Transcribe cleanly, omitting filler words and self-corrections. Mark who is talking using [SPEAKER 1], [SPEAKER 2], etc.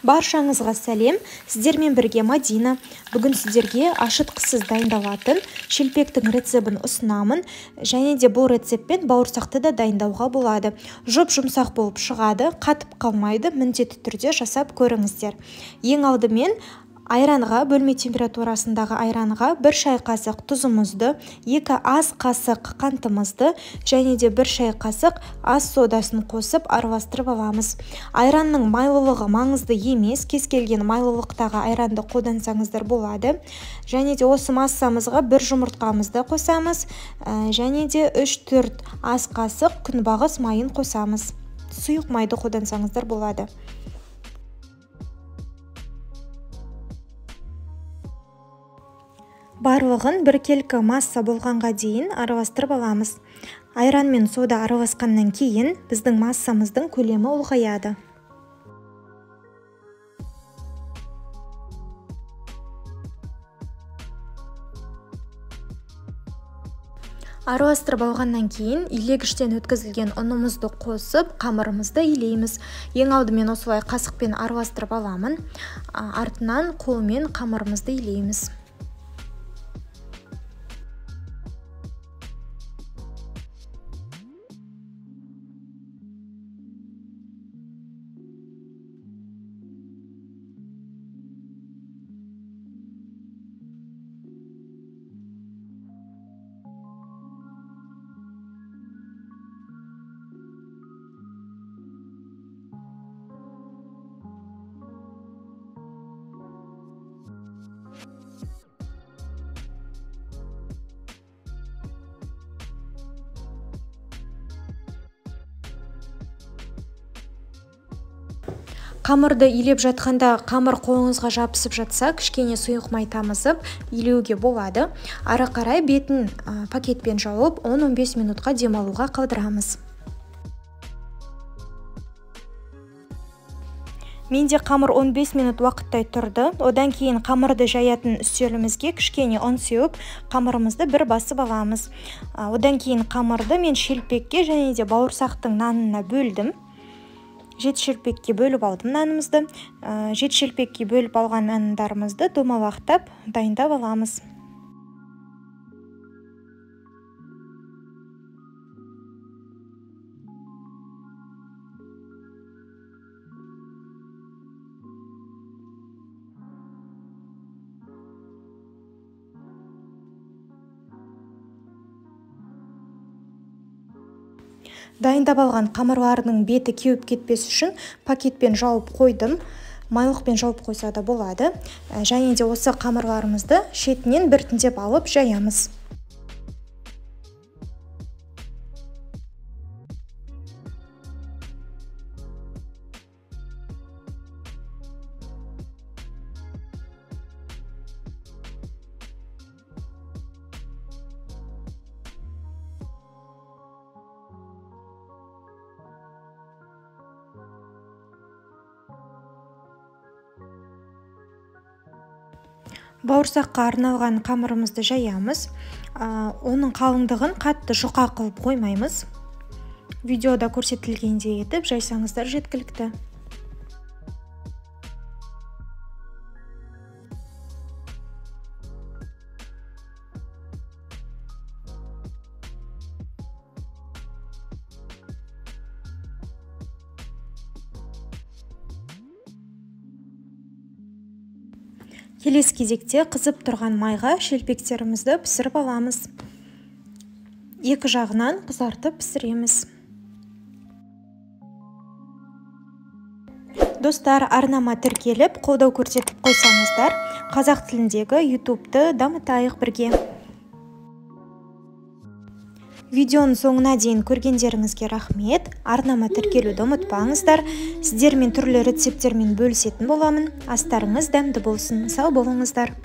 [SPEAKER 1] Баршаңызға сәлем, сіздермен бірге Мадина. Бүгін сіздерге ашытқысыз дайындалатын шелпектің рецебін ұсынамын, және де бұл рецеппен бауырсақты да дайындауға болады. Жұп-жұмсақ болып шығады, қатып қалмайды, міндетті түрде жасап көріңіздер. Ең алдымен айранға, бөлме температурасындағы айранға 1 шай қасық тұзымызды, 2 ас қасық қантымызды және де 1 шай қасық ас содасын қосып араластырып аламыз. Айранның майлылығы маңызды емес, кез келген майлылықтағы айранды қолдансаңыздар болады. Және де осы массамызға 1 жұмыртқамызды қосамыз, және де 3-4 ас қасық күнбағыс майын қосамыз. Сұйық майды қолдансаңыздар болады. Барлығын біркелкі масса болғанға дейін араластырып аламыз. Айран мен сода араласқаннан кейін біздің массамыздың көлемі ұлғаяды. Араластырып алғаннан кейін илегіштен өткізілген ұнымызды қосып, қамырымызды илейміз. Ең алдымен осылай қасықпен араластырып аламын. Артынан қолмен қамырымызды илейміз. Қамырды илеп жатқанда қамыр қолыңызға жабысып жатса, кішкене сұйық май тамызып илеуге болады. Ары қарай бетін пакетпен жауып 10-15 минутқа демалуға қалдырамыз. Менде қамыр 15 минут уақыттай тұрды. Одан кейін қамырды жаятын үстелімізге кішкене ұн сеуіп, қамырымызды бір басып аламыз. Одан кейін қамырды мен шелпекке және де бауырсақтың нанына бөлдім. 7 шелпекке бөліп алдым нанымызды. 7 шелпекке бөліп алған нандарымызды домалақтап дайындап аламыз. Дайындап алған қамырларының беті кеуіп кетпес үшін пакетпен жауып қойдым. Майлықпен жауып қойса да болады. Және де осы қамырларымызды шетінен біртіндеп алып жаямыз. Бауырсаққа арналған қамырымызды жаямыз. Оның қалыңдығын қатты жұқа қылып қоймаймыз. Видеода көрсетілгендей етіп жайсаңыздар жеткілікті. Келесі кезекте қызып тұрған майға шелпектерімізді пісіріп аламыз. Екі жағынан қызартып пісіреміз. Достар, арнама тіркеліп, қолдау көрсетіп қойсаңыздар, қазақ тіліндегі YouTube-ты дамытайық бірге. Видеоның соңына дейін көргендеріңізге рахмет. Арнама тіркелуді ұмытпаңыздар. Сіздермен түрлі рецептермен бөлісетін боламын. Астарыңыз дәмді болсын. Сау болыңыздар.